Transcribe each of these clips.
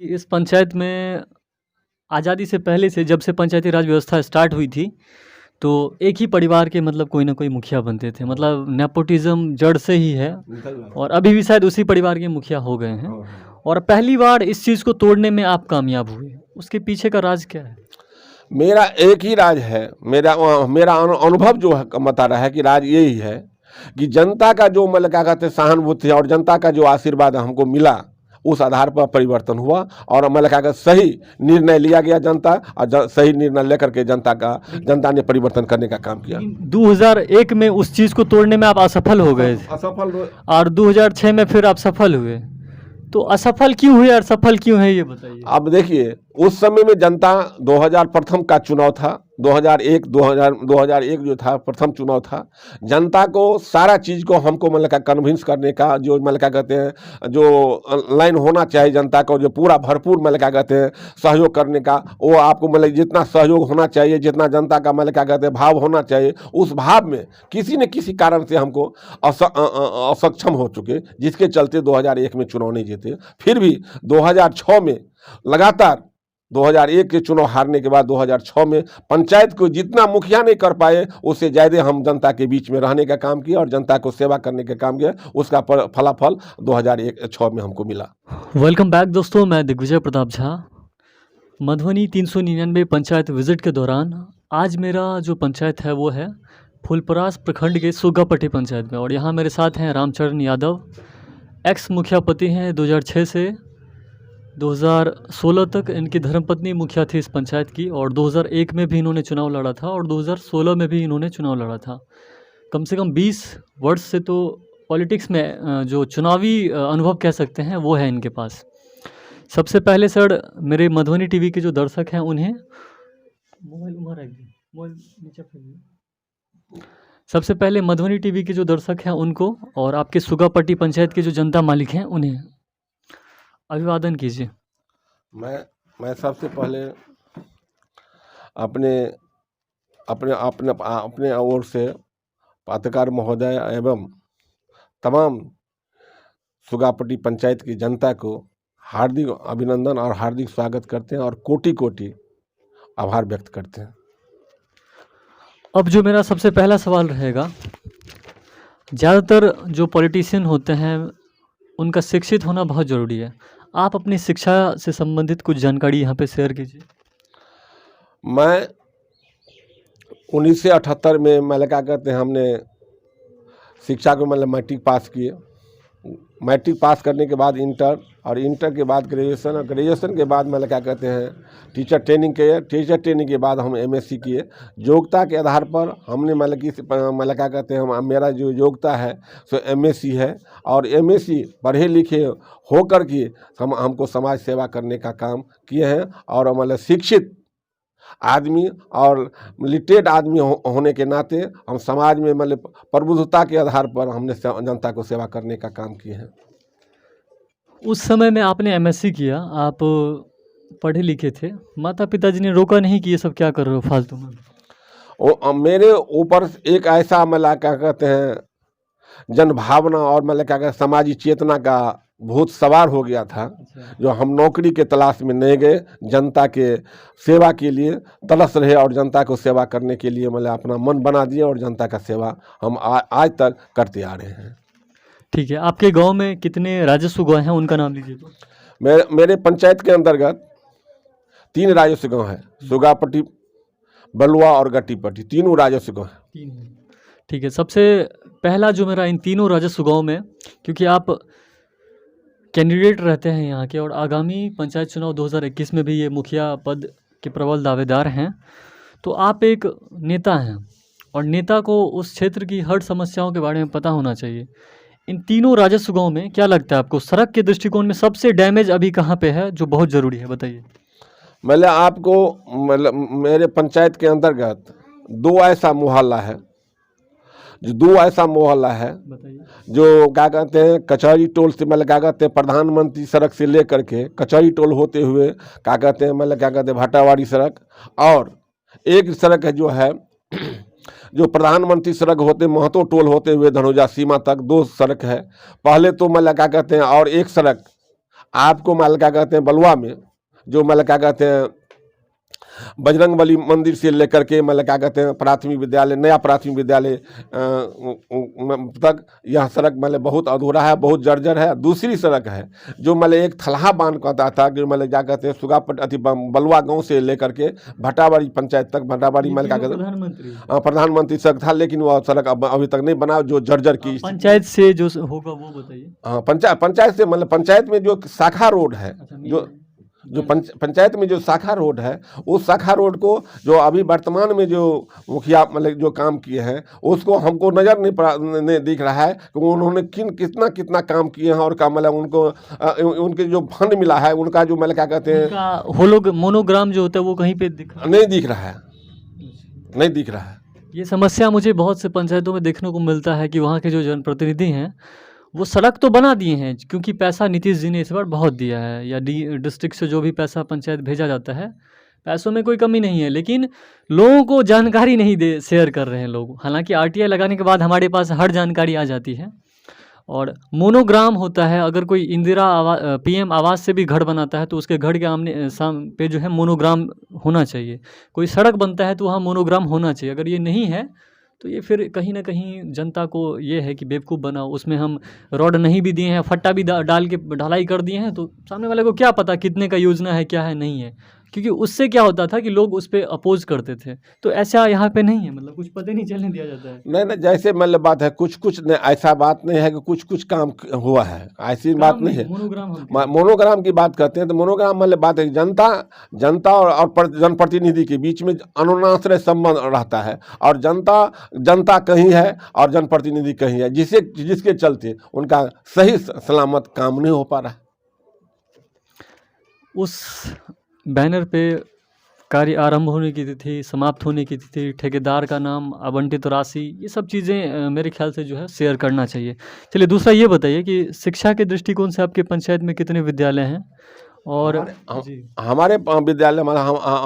इस पंचायत में आज़ादी से पहले से जब से पंचायती राज व्यवस्था स्टार्ट हुई थी, तो एक ही परिवार के मतलब कोई ना कोई मुखिया बनते थे। मतलब नेपोटिज़्म जड़ से ही है और अभी भी शायद उसी परिवार के मुखिया हो गए हैं। और पहली बार इस चीज़ को तोड़ने में आप कामयाब हुए। उसके पीछे का राज क्या है? मेरा एक ही राज है। मेरा अनुभव जो है बता रहा है कि राज यही है कि जनता का जो मतलब क्या कहते हैं सहानुभूति और जनता का जो आशीर्वाद हमको मिला, उस आधार पर परिवर्तन हुआ और मतलब क्या कहते सही निर्णय लिया गया जनता और सही निर्णय लेकर के जनता ने परिवर्तन करने का काम किया। 2001 में उस चीज़ को तोड़ने में आप असफल हो गए थे असफल और 2006 में फिर आप सफल हुए। तो असफल क्यों हुए और सफल क्यों है ये बताइए। अब देखिए, उस समय में जनता 2000 प्रथम का चुनाव था, 2001 जो था प्रथम चुनाव था। जनता को सारा चीज़ को हमको मतलब का कन्विंस करने का जो मतलब क्या कहते हैं जो लाइन होना चाहिए जनता को, जो पूरा भरपूर मतलब क्या कहते हैं सहयोग करने का, वो आपको मतलब जितना सहयोग होना चाहिए, जितना जनता का मतलब क्या कहते हैं भाव होना चाहिए, उस भाव में किसी न किसी कारण से हमको असक्षम हो चुके, जिसके चलते 2001 में चुनाव नहीं जीते। फिर भी 2006 में लगातार 2001 के चुनाव हारने के बाद 2006 में पंचायत को जितना मुखिया नहीं कर पाए, उससे ज़्यादा हम जनता के बीच में रहने का काम किया और जनता को सेवा करने का काम किया। उसका फलाफल 2006 में हमको मिला। वेलकम बैक दोस्तों, मैं दिग्विजय प्रताप झा। मधुबनी 399 पंचायत विजिट के दौरान आज मेरा जो पंचायत है वो है फुलपरास प्रखंड के सुगापट्टी पंचायत में। और यहाँ मेरे साथ हैं रामचरण यादव, एक्स मुखियापति हैं। 2006 से 2016 तक इनकी धर्मपत्नी मुखिया थी इस पंचायत की और 2001 में भी इन्होंने चुनाव लड़ा था और 2016 में भी इन्होंने चुनाव लड़ा था। कम से कम 20 वर्ष से तो पॉलिटिक्स में जो चुनावी अनुभव कह सकते हैं वो है इनके पास। सबसे पहले सर, मेरे मधुबनी टीवी के जो दर्शक हैं उन्हें सबसे पहले मधुबनी टीवी के जो दर्शक हैं उनको और आपके सुगापट्टी पंचायत के जो जनता मालिक हैं उन्हें अभिवादन कीजिए। मैं सबसे पहले अपने अपने अपने अपने ओर से पत्रकार महोदय एवं तमाम सुगापट्टी पंचायत की जनता को हार्दिक अभिनंदन और हार्दिक स्वागत करते हैं और कोटि कोटि आभार व्यक्त करते हैं। अब जो मेरा सबसे पहला सवाल रहेगा, ज़्यादातर जो पॉलिटिशियन होते हैं उनका शिक्षित होना बहुत ज़रूरी है। आप अपनी शिक्षा से संबंधित कुछ जानकारी यहाँ पे शेयर कीजिए। मैं 1978 में मतलब क्या कहते हैं हमने शिक्षा को मतलब मैट्रिक पास किए। मैट्रिक पास करने के बाद इंटर और इंटर के बाद ग्रेजुएशन और ग्रेजुएशन के बाद मतलब क्या कहते हैं टीचर ट्रेनिंग किए। टीचर ट्रेनिंग के बाद हम एमएससी किए। योग्यता के आधार पर हमने मतलब क्या कहते हैं मेरा जो योग्यता है सो एमएससी है और एमएससी पढ़े लिखे होकर के हमको समाज सेवा करने का काम किए हैं और मतलब शिक्षित आदमी और लिटरेट आदमी होने के नाते हम समाज में मतलब प्रबुद्धता के आधार पर हमने जनता को सेवा करने का काम किए हैं। उस समय में आपने एमएससी किया, आप पढ़े लिखे थे, माता पिताजी ने रोका नहीं कि ये सब क्या कर रहे हो फालतू में? मेरे ऊपर एक ऐसा मतलब क्या कहते हैं जनभावना और मतलब क्या कहते हैं समाजी चेतना का भूत सवार हो गया था। जो हम नौकरी के तलाश में नहीं गए, जनता के सेवा के लिए तरस रहे और जनता को सेवा करने के लिए मतलब अपना मन बना दिए और जनता का सेवा हम आज तक करते आ रहे हैं। ठीक है, आपके गांव में कितने राजस्व गाँव हैं, उनका नाम लीजिए तो। मेरे पंचायत के अंतर्गत 3 राजस्व गाँव है, सुगापट्टी, बलुआ और गट्टीपट्टी, तीनों राजस्व गाँव हैं। ठीक है, सबसे पहला जो मेरा इन तीनों राजस्व गाँव में, क्योंकि आप कैंडिडेट रहते हैं यहाँ के और आगामी पंचायत चुनाव 2021 में भी ये मुखिया पद के प्रबल दावेदार हैं, तो आप एक नेता हैं और नेता को उस क्षेत्र की हर समस्याओं के बारे में पता होना चाहिए। इन तीनों राजस्व गाँव में क्या लगता है आपको सड़क के दृष्टिकोण में सबसे डैमेज अभी कहाँ पे है जो बहुत ज़रूरी है, बताइए। मतलब आपको मतलब मेरे पंचायत के अंतर्गत 2 ऐसा मोहल्ला है जो क्या कहते हैं कचहरी टोल से मतलब क्या कहते हैं प्रधानमंत्री सड़क से लेकर के कचहरी टोल होते हुए क्या कहते हैं मतलब क्या कहते हैं भाटावाड़ी सड़क, और एक सड़क है जो है जो प्रधानमंत्री सड़क होते महतो टोल होते हुए धनौजा सीमा तक 2 सड़क है। पहले तो मतलब क्या कहते हैं और एक सड़क आपको मतलब क्या कहते हैं बलुआ में जो मतलब क्या कहते हैं बजरंगबली मंदिर से लेकर के मतलब क्या कहते हैं प्राथमिक विद्यालय, नया प्राथमिक विद्यालय तक यह सड़क मतलब बहुत अधूरा है, बहुत जर्जर है। दूसरी सड़क है जो मतलब एक थलहा बांध कहता था कि मतलब क्या कहते हैं सुगापट अति बलुआ गांव से लेकर के भट्टाबाड़ी पंचायत तक, भट्टाबाड़ी मतलब क्या कहते हैं प्रधानमंत्री सड़क था, लेकिन वह सड़क अभी तक नहीं बना, जो जर्जर की पंचायत से जो होगा वो बताइए। हाँ, पंचायत से मतलब पंचायत में जो शाखा रोड है, जो पंचायत में जो शाखा रोड है, उस शाखा रोड को जो अभी वर्तमान में जो मुखिया मतलब जो काम किए हैं उसको हमको नज़र नहीं दिख रहा है कि उन्होंने कितना काम किए हैं और का मतलब उनको उनके जो फंड मिला है उनका जो मतलब क्या कहते हैं मोनोग्राम जो होता है वो कहीं पे नहीं दिख रहा है, नहीं दिख रहा है। ये समस्या मुझे बहुत से पंचायतों में देखने को मिलता है कि वहाँ के जो जनप्रतिनिधि हैं वो सड़क तो बना दिए हैं, क्योंकि पैसा नीतीश जी ने इस बार बहुत दिया है, या डिस्ट्रिक्ट से जो भी पैसा पंचायत भेजा जाता है, पैसों में कोई कमी नहीं है, लेकिन लोगों को जानकारी नहीं दे शेयर कर रहे हैं लोग। हालांकि आरटीआई लगाने के बाद हमारे पास हर जानकारी आ जाती है। और मोनोग्राम होता है, अगर कोई पीएम आवास से भी घर बनाता है तो उसके घर के आमने पे जो है मोनोग्राम होना चाहिए। कोई सड़क बनता है तो वहाँ मोनोग्राम होना चाहिए। अगर ये नहीं है तो ये फिर कहीं ना कहीं जनता को ये है कि बेवकूफ़ बनाओ, उसमें हम रॉड नहीं भी दिए हैं, फट्टा भी डाल के ढलाई कर दिए हैं, तो सामने वाले को क्या पता कितने का योजना है, क्या है, नहीं है। क्योंकि उससे क्या होता था कि लोग उस पर अपोज करते थे, तो ऐसा यहाँ पे नहीं है, मतलब कुछ पता ही नहीं चलने दिया जाता है। नहीं, जैसे मतलब बात है कुछ नहीं, ऐसा बात नहीं है कि कुछ काम हुआ है, ऐसी बात नहीं है। मोनोग्राम की बात करते हैं तो मोनोग्राम मतलब बात है जनता और जनप्रतिनिधि के बीच में अनुनाश्रय संबंध रहता है, और जनता कहीं है और जनप्रतिनिधि कहीं है, जिसके चलते उनका सही सलामत काम नहीं हो पा रहा है। उस बैनर पे कार्य आरंभ होने की तिथि, समाप्त होने की तिथि, ठेकेदार का नाम, आवंटित राशि, ये सब चीज़ें मेरे ख्याल से जो है शेयर करना चाहिए। चलिए, दूसरा ये बताइए कि शिक्षा के दृष्टिकोण से आपके पंचायत में कितने विद्यालय हैं? और हमारे विद्यालय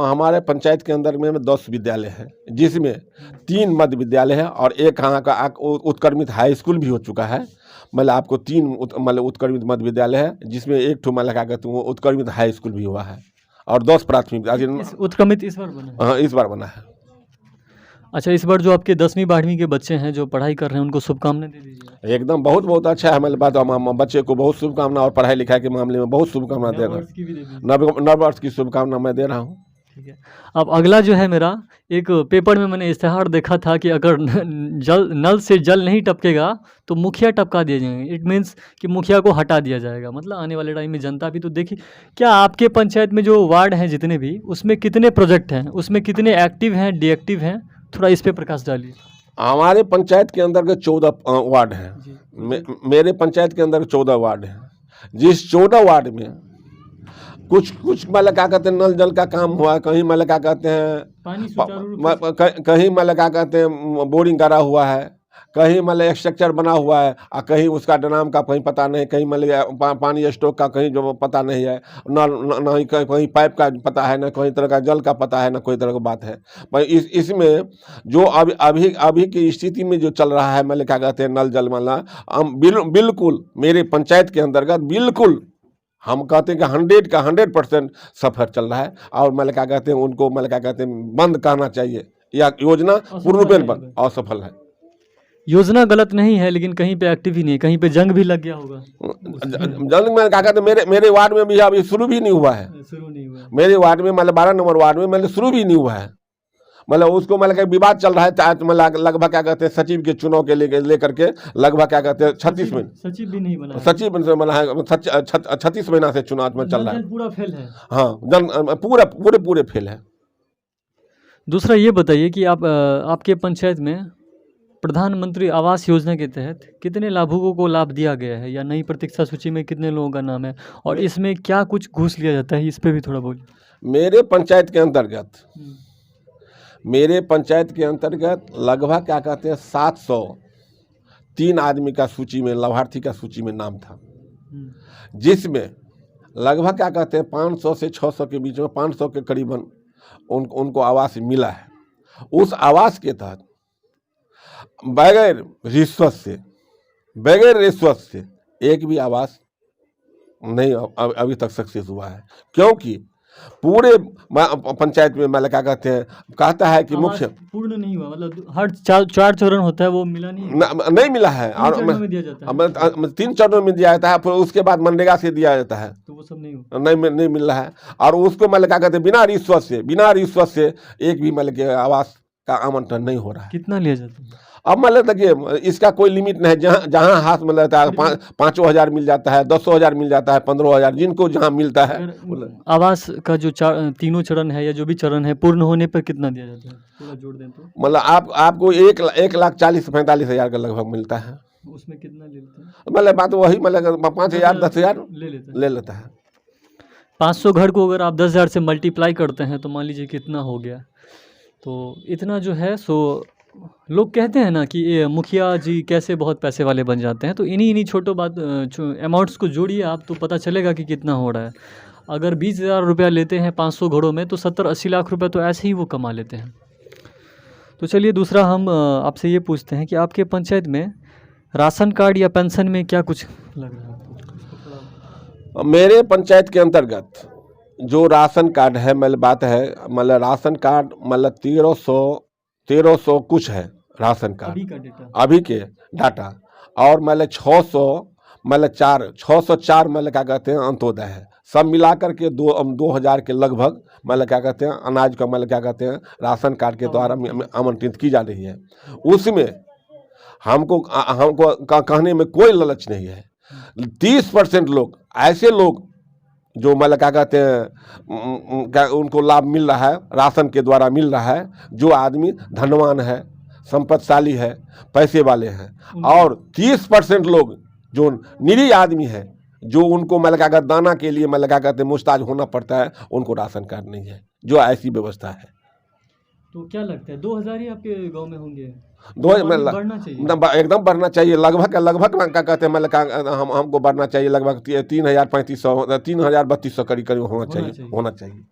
हमारे पंचायत के अंदर में 10 विद्यालय हैं, जिसमें 3 मध्य विद्यालय है और एक यहाँ का उत्क्रमित हाई स्कूल भी हो चुका है। मतलब आपको 3 मतलब उत्क्रमित मध्य विद्यालय है, जिसमें एक ठो मतलब क्या कहते हैं उत्क्रमित हाई स्कूल भी हुआ है, और 10 प्राथमिक उत्क्रमित इस बार बना है। हाँ, इस बार बना है। अच्छा, इस बार जो आपके 10वीं 12वीं के बच्चे हैं जो पढ़ाई कर रहे हैं, उनको शुभकामनाएं दे दीजिए। एकदम बहुत अच्छा है, मतलब बात बच्चे को बहुत शुभकामना, और पढ़ाई लिखाई के मामले में बहुत शुभकामना दे रहा हूँ, नव वर्ष की शुभकामना मैं दे रहा हूँ। ठीक है। अब अगला जो है मेरा, एक पेपर में मैंने इश्तेहार देखा था कि अगर नल से जल नहीं टपकेगा तो मुखिया टपका दिए जाएंगे। इट मीन्स कि मुखिया को हटा दिया जाएगा। मतलब आने वाले टाइम में जनता भी तो देखी। क्या आपके पंचायत में जो वार्ड हैं जितने भी, उसमें कितने प्रोजेक्ट हैं, उसमें कितने एक्टिव हैं, डीएक्टिव हैं? थोड़ा इस पर प्रकाश डालिए। हमारे पंचायत के अंदर के 14 वार्ड हैं। मेरे पंचायत के अंदर 14 वार्ड हैं, जिस 14 वार्ड में कुछ मतलब क्या कहते हैं नल जल का काम हुआ है, कहीं मतलब क्या कहते हैं कहीं मतलब क्या कहते हैं बोरिंग करा हुआ है, कहीं मतलब स्ट्रक्चर बना हुआ है, और कहीं उसका नाम का कहीं पता नहीं, कहीं मतलब पानी स्टॉक का कहीं जो पता नहीं है, न कहीं पाइप का पता है, न कोई तरह का जल का पता है, न कोई तरह की बात है। पर इसमें जो अभी की स्थिति में जो चल रहा है मतलब क्या कहते हैं नल जल मतलब बिल्कुल मेरे पंचायत के अंतर्गत बिल्कुल हम कहते हैं कि 100 का 100% सफर चल रहा है, और मतलब क्या कहते हैं उनको मतलब क्या कहते हैं बंद करना चाहिए, या योजना पूर्ण रूपेण बंद असफल है। योजना गलत नहीं है, लेकिन कहीं पे एक्टिव ही नहीं है, कहीं पे जंग भी लग गया होगा। जंग में क्या कहते हैं मेरे वार्ड में भी अभी शुरू भी नहीं हुआ है, शुरू नहीं हुआ मेरे वार्ड में मतलब 12 नंबर वार्ड में मतलब शुरू भी नहीं हुआ है। मतलब उसको मतलब विवाद चल रहा है, मतलब लगभग क्या कहते हैं सचिव के चुनाव के लेकर के लगभग क्या कहते हैं 36 महीने सचिव भी नहीं बना, सचिव बना है, 36 महीना से चुनाव में चल रहा है, पूरा फेल है। हाँ, पूरे फेल है। दूसरा ये बताइए कि आपके पंचायत में प्रधानमंत्री आवास योजना के तहत कितने लाभुकों को लाभ दिया गया है, या नई प्रतीक्षा सूची में कितने लोगों का नाम है, और इसमें क्या कुछ घूस लिया जाता है, इस पर भी थोड़ा बोलिए। मेरे पंचायत के अंतर्गत लगभग क्या कहते हैं 703 आदमी का सूची में, लाभार्थी का सूची में नाम था, जिसमें लगभग क्या कहते हैं 500 से 600 के बीच में 500 के करीबन उनको आवास मिला है। उस आवास के तहत बगैर रिश्वत से एक भी आवास नहीं अभी तक सक्सेस हुआ है, क्योंकि पूरे पंचायत में मतलब क्या कहते हैं, कहता है कि मुख्य पूर्ण नहीं हुआ, मतलब हर चार चरण होता है वो मिला नहीं है? नहीं मिला है, और 3 चरणों में दिया जाता है। 3 चरणों में दिया जाता है, फिर उसके बाद मनरेगा से दिया जाता है, तो वो सब नहीं हुआ, नहीं मिल रहा है। और उसको मतलब क्या कहते हैं, बिना रिश्वत से एक भी मतलब के आवास का आवंटन नहीं हो रहा है। कितना लिया जाता है? अब मतलब देखिए, इसका कोई लिमिट नहीं है, जहाँ हाथ में लगता है 5,000 हजार मिल जाता है, 10,000 हजार मिल जाता है, 15,000, जिनको जहाँ मिलता है। आवास का जो तीनों चरण है या जो भी चरण है, पूर्ण होने पर कितना दिया जाता है, थोड़ा जोड़ दें तो? मतलब आपको 1,40,45 हजार का लगभग मिलता है। उसमें कितना ले लेते हैं? मतलब बात वही, मतलब 5,000 10,000 ले लेता है। 500 घर को अगर आप 10,000 से मल्टीप्लाई करते हैं तो मान लीजिए कितना हो गया। तो इतना जो है सो लोग कहते हैं ना कि ये मुखिया जी कैसे बहुत पैसे वाले बन जाते हैं, तो इन्हीं छोटो बात अमाउंट्स को जोड़िए आप, तो पता चलेगा कि कितना हो रहा है। अगर 20,000 रुपया लेते हैं 500 घरों में, तो 70-80 लाख रुपए तो ऐसे ही वो कमा लेते हैं। तो चलिए दूसरा हम आपसे ये पूछते हैं कि आपके पंचायत में राशन कार्ड या पेंशन में क्या कुछ लग रहा है आपको? मेरे पंचायत के अंतर्गत जो राशन कार्ड है, मतलब बात है, मतलब राशन कार्ड मतलब 1300 कुछ है राशन कार्ड अभी का डेटा, अभी के डाटा, और मतलब 604 मतलब क्या कहते हैं अंत्योदय है। सब मिलाकर के 2,000 के लगभग मतलब क्या कहते हैं अनाज का मतलब क्या कहते हैं राशन कार्ड के द्वारा आमंत्रित की जा रही है। उसमें हमको कहने में कोई लालच नहीं है। 30% लोग ऐसे लोग जो मतलब क्या कहते हैं उनको लाभ मिल रहा है, राशन के द्वारा मिल रहा है, जो आदमी धनवान है, संपत्तिशाली है, पैसे वाले हैं, और 30% लोग जो निरीह आदमी है, जो उनको मतलब क्या कहते दाना के लिए मतलब क्या कहते मुस्ताज होना पड़ता है, उनको राशन कार्ड नहीं है, जो ऐसी व्यवस्था है। तो क्या लगता है 2,000 ही आपके गांव में होंगे? बढ़ना चाहिए, एकदम बढ़ना चाहिए, लगभग क्या कहते हैं मतलब हमको बढ़ना चाहिए, लगभग 3,000 3,3500 3,000 करीब होना चाहिए।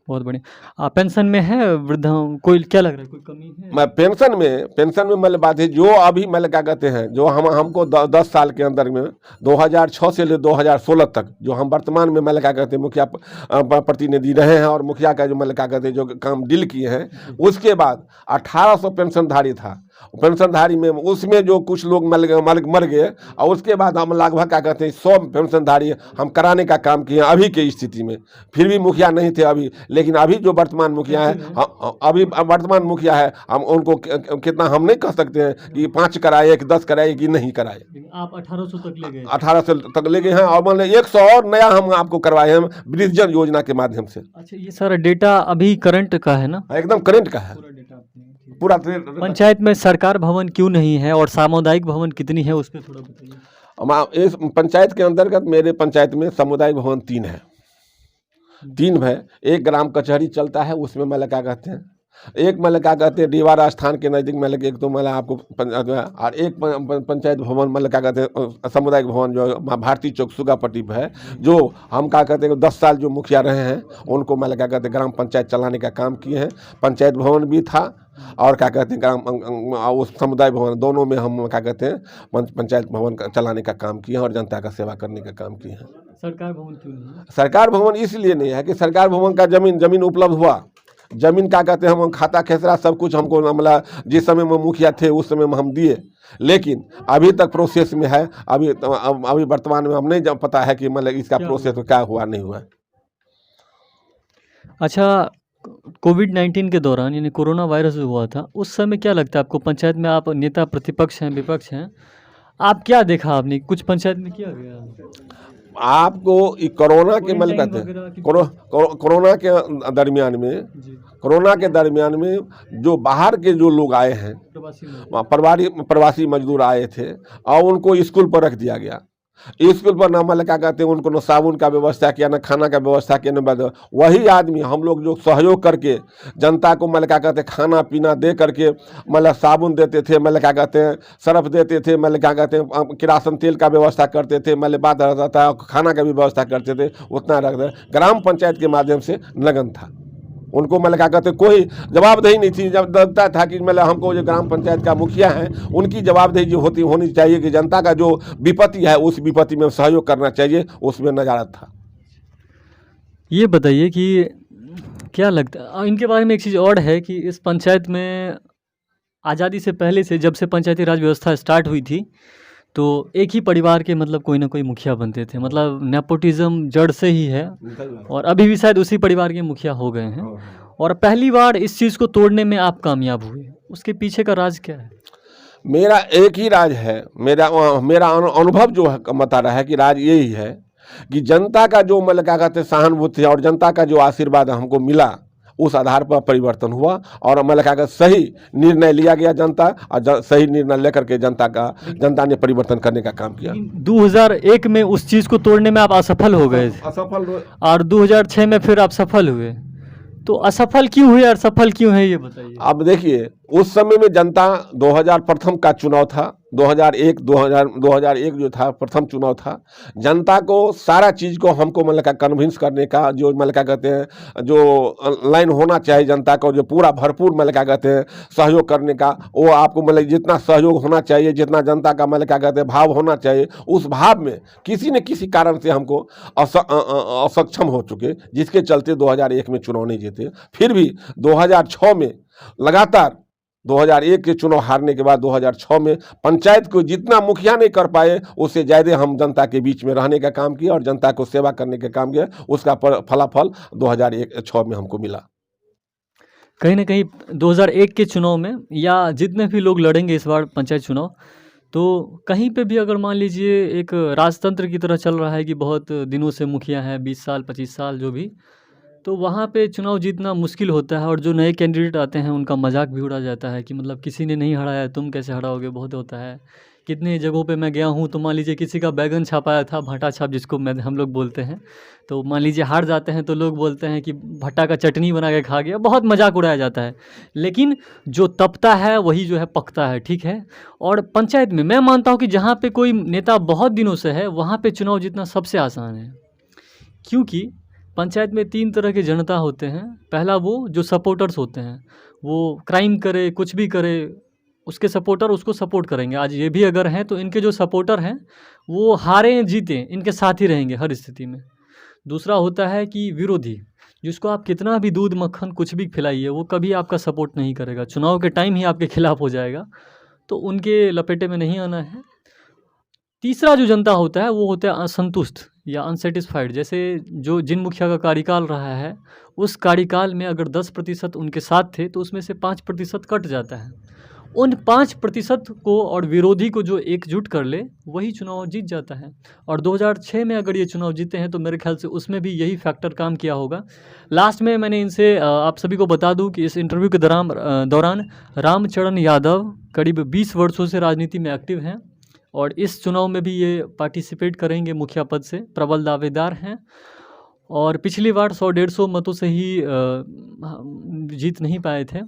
बहुत बढ़िया। पेंशन में है वृद्धा कोई, क्या लग रहा है कोई कमी है? मैं पेंशन में मतलब बात है, जो अभी मतलब क्या कहते हैं, जो हमको 10 साल के अंदर में 2006 से ले 2016 तक जो हम वर्तमान में मतलब क्या कहते हैं मुखिया प्रतिनिधि रहे हैं, और मुखिया का जो मतलब क्या कहते हैं जो काम डील किए हैं, उसके बाद 1,800 पेंशनधारी था। पेंशनधारी में उसमें जो कुछ लोग मर गए, और उसके बाद हम लगभग क्या कहते हैं 100 पेंशनधारी हम कराने का काम किए अभी की स्थिति में। फिर भी मुखिया नहीं थे अभी, लेकिन अभी जो वर्तमान मुखिया है, अभी वर्तमान मुखिया है, हम उनको कितना हम नहीं कह सकते हैं कि 5 कराए कि 10 कराए कि नहीं कराए। आप 1,800 तक ले गए? 1,800 तक ले गए हैं, और मतलब 100 और नया हम आपको करवाए हैं वृद्धजन योजना के माध्यम से। अच्छा, ये सारा डेटा अभी करंट का है ना? एकदम करंट का है पूरा। पंचायत में सरकार भवन क्यों नहीं है और सामुदायिक भवन कितनी है, उस पर थोड़ा बताइए। इस पंचायत के अंतर्गत मेरे पंचायत में सामुदायिक भवन 3 है। 3 है। एक ग्राम कचहरी चलता है, उसमें मतलब क्या कहते हैं, एक मतलब क्या कहते हैं डीवारा स्थान के नज़दीक मतलब एक तो मतलब आपको और एक पंचायत भवन मतलब क्या कहते हैं सामुदायिक भवन जो भारतीय चौक सुगापट्टी पर है, जो हम क्या कहते हैं 10 साल जो मुखिया रहे हैं उनको मतलब क्या कहते हैं ग्राम पंचायत चलाने का काम किए हैं। पंचायत भवन भी था और क्या कहते हैं ग्राम उस समुदाय भवन, दोनों में हम क्या कहते हैं पंचायत भवन चलाने का काम किए हैं और जनता का सेवा करने का काम किए हैं। सरकार भवन क्यों नहीं है? सरकार भवन इसलिए नहीं है कि सरकार भवन का जमीन उपलब्ध हुआ, जमीन क्या कहते हैं हम खाता खेसरा सब कुछ हमको मतलब जिस समय में मुखिया थे उस समय में हम दिए, लेकिन अभी तक प्रोसेस में है। अभी वर्तमान में हम नहीं पता है कि मतलब इसका प्रोसेस क्या हुआ नहीं हुआ। अच्छा, कोविड-19 के दौरान यानी कोरोना वायरस हुआ था, उस समय क्या लगता है आपको, पंचायत में आप नेता प्रतिपक्ष हैं, विपक्ष हैं, आप क्या देखा आपने, कुछ पंचायत में किया गया? आपको कोरोना के मतलब कहते हैं कोरोना के दरमियान में जो बाहर के जो लोग आए हैं, प्रवासी मजदूर आए थे और उनको स्कूल पर रख दिया गया। स्कूल पर ना मतलब क्या कहते हैं उनको न साबुन का व्यवस्था किया, न खाना का व्यवस्था किया, न वही आदमी हम लोग जो सहयोग करके जनता को मतलब क्या कहते हैं खाना पीना दे करके मतलब साबुन देते थे, मतलब क्या कहते हैं सर्फ देते थे, मतलब क्या कहते हैं किरासन तेल का व्यवस्था करते थे, मतलब बात रहता था खाना का भी व्यवस्था करते थे, उतना रख दे ग्राम पंचायत के माध्यम से लगन था, उनको मतलब क्या कहते हैं, कोई जवाबदेही नहीं थी। जब लगता था कि मतलब हमको जो ग्राम पंचायत का मुखिया हैं उनकी जवाबदेही जो होनी चाहिए कि जनता का जो विपत्ति है उस विपत्ति में सहयोग करना चाहिए, उसमें नजारा था। ये बताइए कि क्या लगता है इनके बारे में, एक चीज़ और है कि इस पंचायत में आज़ादी से पहले से, जब से पंचायती राज व्यवस्था स्टार्ट हुई थी, तो एक ही परिवार के मतलब कोई ना कोई मुखिया बनते थे, मतलब नेपोटिज्म जड़ से ही है, और अभी भी शायद उसी परिवार के मुखिया हो गए हैं। और पहली बार इस चीज़ को तोड़ने में आप कामयाब हुए, उसके पीछे का राज क्या है? मेरा एक ही राज है, मेरा अनुभव जो है बता रहा है कि राज यही है कि जनता का जो मतलब क्या कहते हैं सहानुभूति और जनता का जो आशीर्वाद हमको मिला, उस आधार पर परिवर्तन हुआ और मतलब क्या कहते सही निर्णय लिया गया जनता, और सही निर्णय लेकर के जनता ने परिवर्तन करने का काम किया। 2001 में उस चीज़ को तोड़ने में आप असफल हो गए थे, असफल, और 2006 में फिर आप सफल हुए। तो असफल क्यों हुए और सफल क्यों है, ये बताइए। अब देखिए, उस समय में जनता 2000 प्रथम का चुनाव था, 2001 जो था प्रथम चुनाव था। जनता को सारा चीज़ को हमको मतलब क्या कन्विंस करने का, जो मतलब क्या कहते हैं जो लाइन होना चाहिए जनता को, जो पूरा भरपूर मतलब क्या कहते हैं सहयोग करने का, वो आपको मतलब जितना सहयोग होना चाहिए, जितना जनता का मतलब क्या कहते हैं भाव होना चाहिए, उस भाव में किसी न किसी कारण से हमको असक्षम हो चुके, जिसके चलते 2001 में चुनाव नहीं जीते। फिर भी 2006 में लगातार 2001 के चुनाव हारने के बाद 2006 में पंचायत को जितना मुखिया नहीं कर पाए, उससे ज़्यादा हम जनता के बीच में रहने का काम किया और जनता को सेवा करने का काम किया। उसका फलाफल 2006 में हमको मिला। कहीं ना कहीं 2001 के चुनाव में, या जितने भी लोग लड़ेंगे इस बार पंचायत चुनाव, तो कहीं पे भी अगर मान लीजिए एक राजतंत्र की तरह चल रहा है कि बहुत दिनों से मुखिया हैं, 20 साल 25 साल जो भी, तो वहाँ पे चुनाव जीतना मुश्किल होता है, और जो नए कैंडिडेट आते हैं उनका मजाक भी उड़ा जाता है कि मतलब किसी ने नहीं हराया, तुम कैसे हराओगे, बहुत होता है। कितने जगहों पे मैं गया हूँ, तो मान लीजिए किसी का बैगन छापाया था, भाटा छाप जिसको हम लोग बोलते हैं, तो मान लीजिए हार जाते हैं तो लोग बोलते हैं कि भट्टा का चटनी बना के खा गया, बहुत मजाक उड़ाया जाता है। लेकिन जो तपता है वही जो है पकता है, ठीक है। और पंचायत में मैं मानता हूँ कि जहाँ पे कोई नेता बहुत दिनों से है, वहाँ पे चुनाव जीतना सबसे आसान है, क्योंकि पंचायत में 3 तरह के जनता होते हैं। पहला वो जो सपोर्टर्स होते हैं, वो क्राइम करे कुछ भी करे, उसके सपोर्टर उसको सपोर्ट करेंगे। आज ये भी अगर हैं तो इनके जो सपोर्टर हैं वो हारें जीतें इनके साथ ही रहेंगे हर स्थिति में। दूसरा होता है कि विरोधी, जिसको आप कितना भी दूध मक्खन कुछ भी खिलाइए, वो कभी आपका सपोर्ट नहीं करेगा, चुनाव के टाइम ही आपके खिलाफ हो जाएगा, तो उनके लपेटे में नहीं आना है। तीसरा जो जनता होता है वो होता है असंतुष्ट या अनसेटिस्फाइड। जैसे जो जिन मुखिया का कार्यकाल रहा है, उस कार्यकाल में अगर 10% उनके साथ थे तो उसमें से 5% कट जाता है। उन 5% को और विरोधी को जो एकजुट कर ले, वही चुनाव जीत जाता है। और 2006 में अगर ये चुनाव जीते हैं तो मेरे ख्याल से उसमें भी यही फैक्टर काम किया होगा। लास्ट में मैंने इनसे आप सभी को बता दूं कि इस इंटरव्यू के दौरान रामचरण यादव करीब 20 वर्षों से राजनीति में एक्टिव हैं, और इस चुनाव में भी ये पार्टिसिपेट करेंगे, मुखिया पद से प्रबल दावेदार हैं। और पिछली बार 100-150 मतों से ही जीत नहीं पाए थे।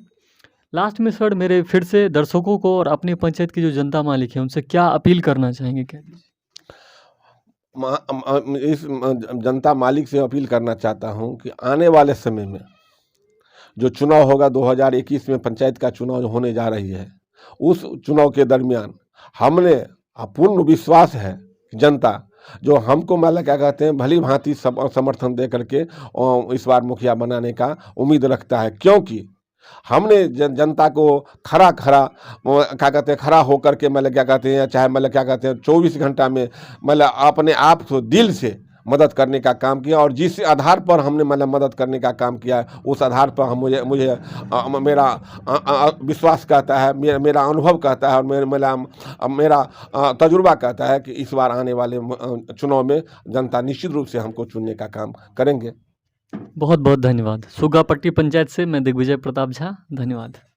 लास्ट में सर मेरे फिर से दर्शकों को और अपने पंचायत की जो जनता मालिक है उनसे क्या अपील करना चाहेंगे, कह दीजिए। इस जनता मालिक से अपील करना चाहता हूं कि आने वाले समय में जो चुनाव होगा 2021 में पंचायत का चुनाव जो होने जा रही है, उस चुनाव के दरमियान हमने पूर्ण विश्वास है कि जनता जो हमको मतलब क्या कहते हैं भली भांति समर्थन दे करके इस बार मुखिया बनाने का उम्मीद रखता है, क्योंकि हमने जनता को खरा क्या कहते हैं खरा होकर के मतलब क्या कहते हैं, चाहे मतलब क्या कहते हैं 24 घंटा में मतलब अपने आप को दिल से मदद करने का काम किया। और जिस आधार पर हमने मतलब मदद करने का काम किया है, उस आधार पर हम मुझे मेरा विश्वास कहता है, मेरा अनुभव कहता है, और मेरा तजुर्बा कहता है कि इस बार आने वाले चुनाव में जनता निश्चित रूप से हमको चुनने का काम करेंगे। बहुत बहुत धन्यवाद। सुग्गापट्टी पंचायत से मैं दिग्विजय प्रताप झा, धन्यवाद।